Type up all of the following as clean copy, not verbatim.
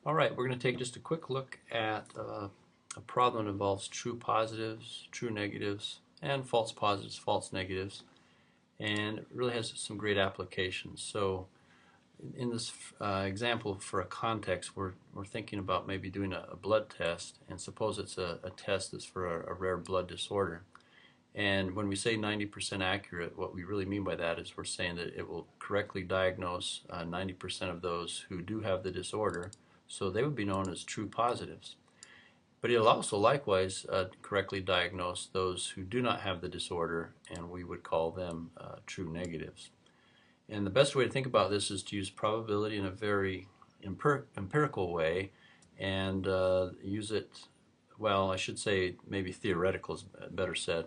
All right, we're going to take just a quick look at a problem that involves true positives, true negatives, and false positives, false negatives, and it really has some great applications. So in this example for a context, we're thinking about maybe doing a blood test, and suppose it's a test that's for a rare blood disorder. And when we say 90% accurate, what we really mean by that is we're saying that it will correctly diagnose 90% of those who do have the disorder, so they would be known as true positives. But it'll also likewise correctly diagnose those who do not have the disorder, and we would call them true negatives. And the best way to think about this is to use probability in a very empirical way and use it, well, I should say maybe theoretical is better said.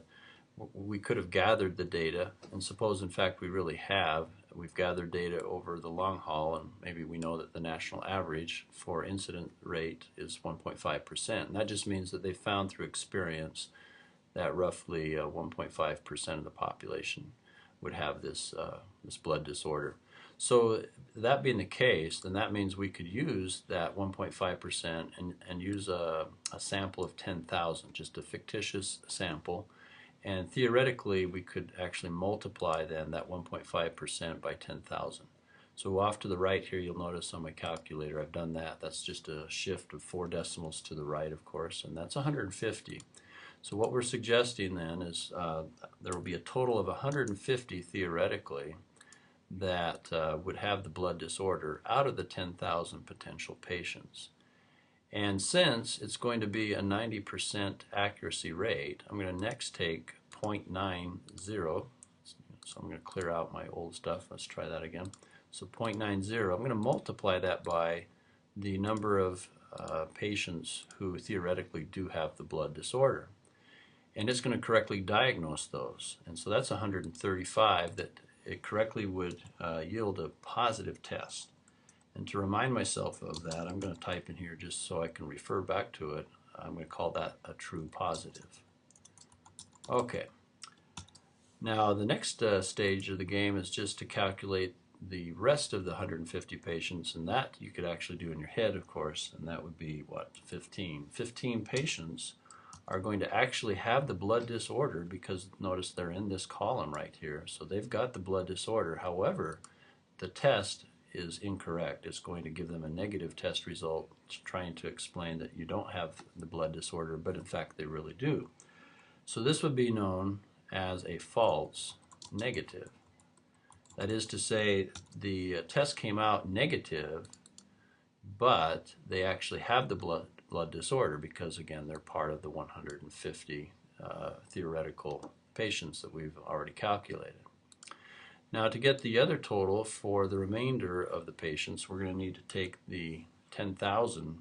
We could have gathered the data, and suppose in fact we really have. We've gathered data over the long haul, and maybe we know that the national average for incident rate is 1.5%. And that just means that they found through experience that roughly 1.5% of the population would have this blood disorder. So that being the case, then that means we could use that 1.5% and use a sample of 10,000, just a fictitious sample. And theoretically, we could actually multiply then that 1.5% by 10,000. So off to the right here, you'll notice on my calculator, I've done that. That's just a shift of 4 decimals to the right, of course, and that's 150. So what we're suggesting then is there will be a total of 150 theoretically that would have the blood disorder out of the 10,000 potential patients. And since it's going to be a 90% accuracy rate, I'm going to next take 0.90. So I'm going to clear out my old stuff. Let's try that again. So 0.90, I'm going to multiply that by the number of patients who theoretically do have the blood disorder. And it's going to correctly diagnose those. And so that's 135 that it correctly would yield a positive test. And to remind myself of that, I'm going to type in here just so I can refer back to it. I'm going to call that a true positive. Okay. Now the next stage of the game is just to calculate the rest of the 150 patients, and that you could actually do in your head, of course, and that would be what? 15. 15 patients are going to actually have the blood disorder because notice they're in this column right here. So they've got the blood disorder. However, the test is incorrect. It's going to give them a negative test result trying to explain that you don't have the blood disorder, but in fact they really do. So this would be known as a false negative. That is to say, the test came out negative, but they actually have the blood disorder because, again, they're part of the 150 theoretical patients that we've already calculated. Now to get the other total for the remainder of the patients, we're going to need to take the 10,000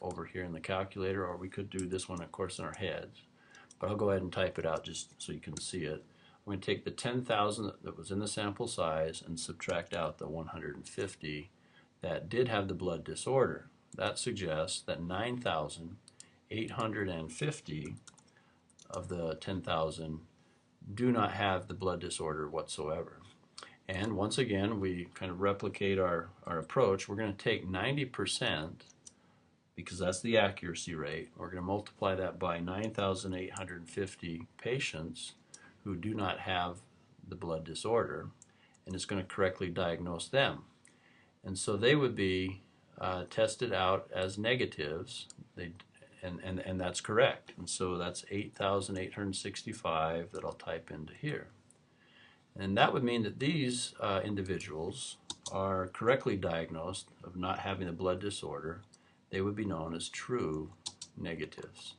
over here in the calculator, or we could do this one, of course, in our heads. But I'll go ahead and type it out just so you can see it. We're going to take the 10,000 that was in the sample size and subtract out the 150 that did have the blood disorder. That suggests that 9,850 of the 10,000 do not have the blood disorder whatsoever. And once again, we kind of replicate our approach. We're going to take 90%, because that's the accuracy rate. We're going to multiply that by 9,850 patients who do not have the blood disorder, and it's going to correctly diagnose them. And so they would be tested out as negatives. And that's correct. And so that's 8,865 that I'll type into here. And that would mean that these individuals are correctly diagnosed of not having the blood disorder. They would be known as true negatives.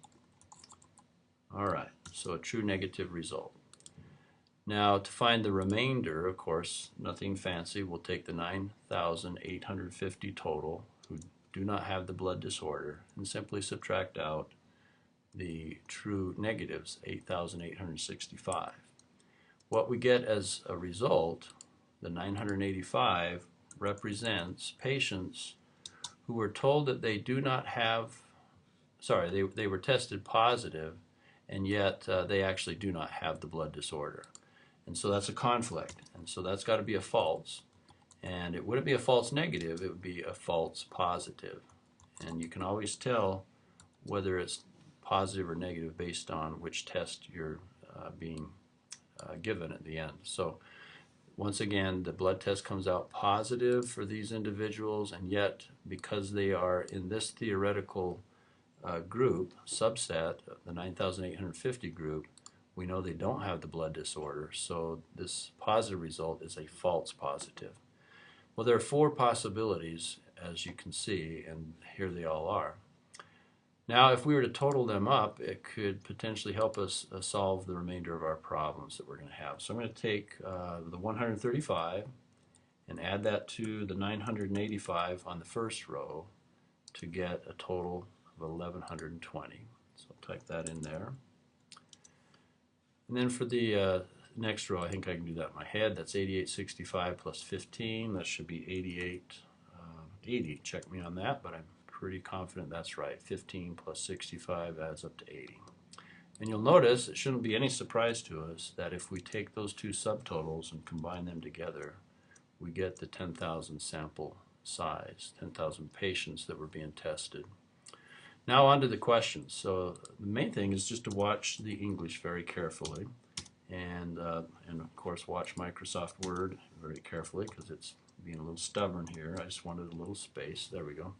All right, so a true negative result. Now to find the remainder, of course, nothing fancy. We'll take the 9,850 total who do not have the blood disorder and simply subtract out the true negatives, 8,865. What we get as a result, the 985, represents patients who were told that they do not have, they were tested positive, and yet they actually do not have the blood disorder. And so that's a conflict, and so that's got to be a false. And it wouldn't be a false negative, it would be a false positive. And you can always tell whether it's positive or negative based on which test you're being given at the end. So once again, the blood test comes out positive for these individuals, and yet because they are in this theoretical group, subset, the 9,850 group, we know they don't have the blood disorder, so this positive result is a false positive. Well, there are four possibilities, as you can see, and here they all are. Now, if we were to total them up, it could potentially help us solve the remainder of our problems that we're going to have. So I'm going to take the 135 and add that to the 985 on the first row to get a total of 1120. So I'll type that in there. And then for the next row, I think I can do that in my head. That's 8865 plus 15. That should be 8880. Check me on that, but I'm pretty confident that's right. 15 plus 65 adds up to 80. And you'll notice it shouldn't be any surprise to us that if we take those two subtotals and combine them together, we get the 10,000 sample size, 10,000 patients that were being tested. Now on to the questions. So the main thing is just to watch the English very carefully, and of course watch Microsoft Word very carefully because it's being a little stubborn here. I just wanted a little space. There we go.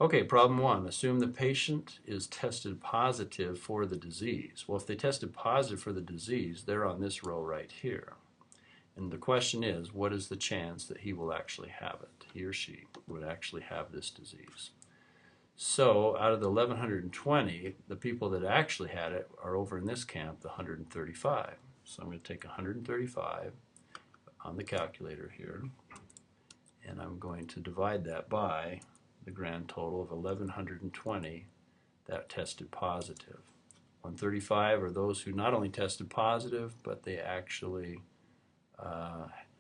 Okay, problem one. Assume the patient is tested positive for the disease. Well, if they tested positive for the disease, they're on this row right here. And the question is, what is the chance that he will actually have it? He or she would actually have this disease. So out of the 1120, the people that actually had it are over in this camp, the 135. So I'm going to take 135 on the calculator here, and I'm going to divide that by the grand total of 1120 that tested positive. 135 are those who not only tested positive, but they actually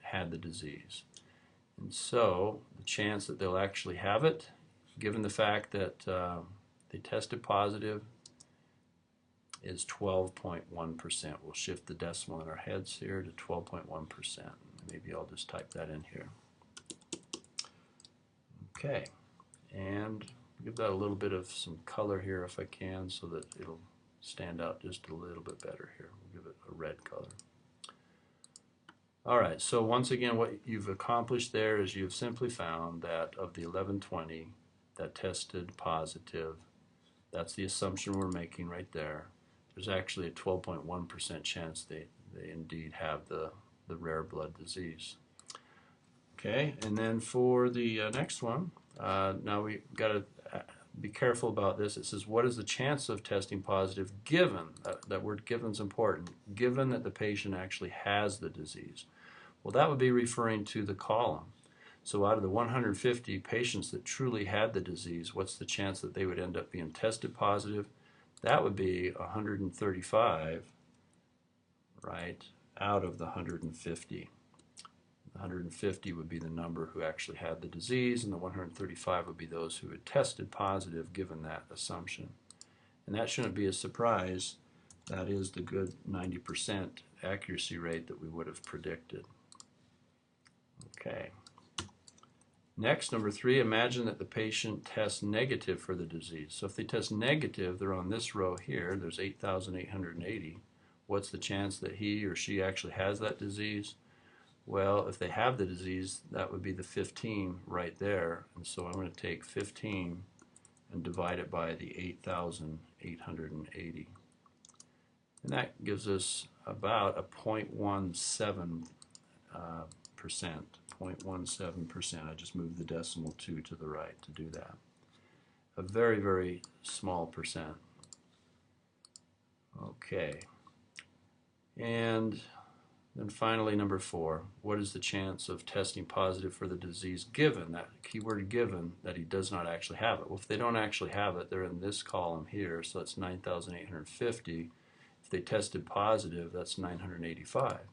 had the disease. And so the chance that they'll actually have it, given the fact that they tested positive, is 12.1%. We'll shift the decimal in our heads here to 12.1%. Maybe I'll just type that in here. Okay, and give that a little bit of some color here if I can so that it'll stand out just a little bit better here. We'll give it a red color. Alright, so once again what you've accomplished there is you've simply found that of the 1120 that tested positive, that's the assumption we're making right there, there's actually a 12.1% chance they indeed have the rare blood disease. Okay, and then for the next one, now we've got to be careful about this. It says, what is the chance of testing positive given, that word given is important, given that the patient actually has the disease? Well, that would be referring to the column. So out of the 150 patients that truly had the disease, what's the chance that they would end up being tested positive? That would be 135, right, out of the 150. 150 would be the number who actually had the disease, and the 135 would be those who had tested positive given that assumption. And that shouldn't be a surprise. That is the good 90% accuracy rate that we would have predicted. Okay. Next, number 3, imagine that the patient tests negative for the disease. So if they test negative, they're on this row here. There's 8,880. What's the chance that he or she actually has that disease? Well, if they have the disease, that would be the 15 right there. And so I'm going to take 15 and divide it by the 8,880. And that gives us about a 0.17%. 0.17%. I just moved the decimal 2 to the right to do that. A very, very small percent. Okay. And then finally, number 4, what is the chance of testing positive for the disease given, that keyword given, that he does not actually have it? Well, if they don't actually have it, they're in this column here, so that's 9,850. If they tested positive, that's 985.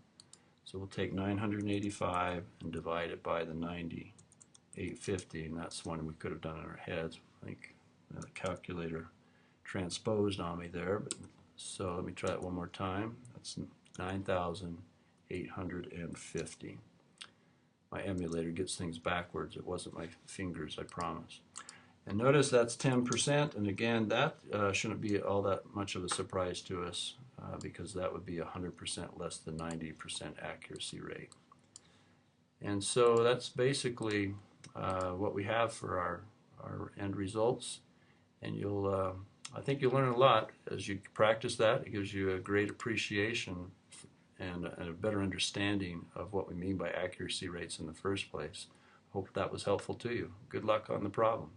So we'll take 985 and divide it by the 9,850, and that's one we could have done in our heads. I think the calculator transposed on me there, but so let me try it one more time. That's 9,850. my emulator gets things backwards. It wasn't my fingers, I promise. And notice that's 10%, and again, that shouldn't be all that much of a surprise to us because that would be 100% less than 90% accuracy rate. And so that's basically what we have for our end results. And you'll, I think you'll learn a lot as you practice that. It gives you a great appreciation and a better understanding of what we mean by accuracy rates in the first place. Hope that was helpful to you. Good luck on the problem.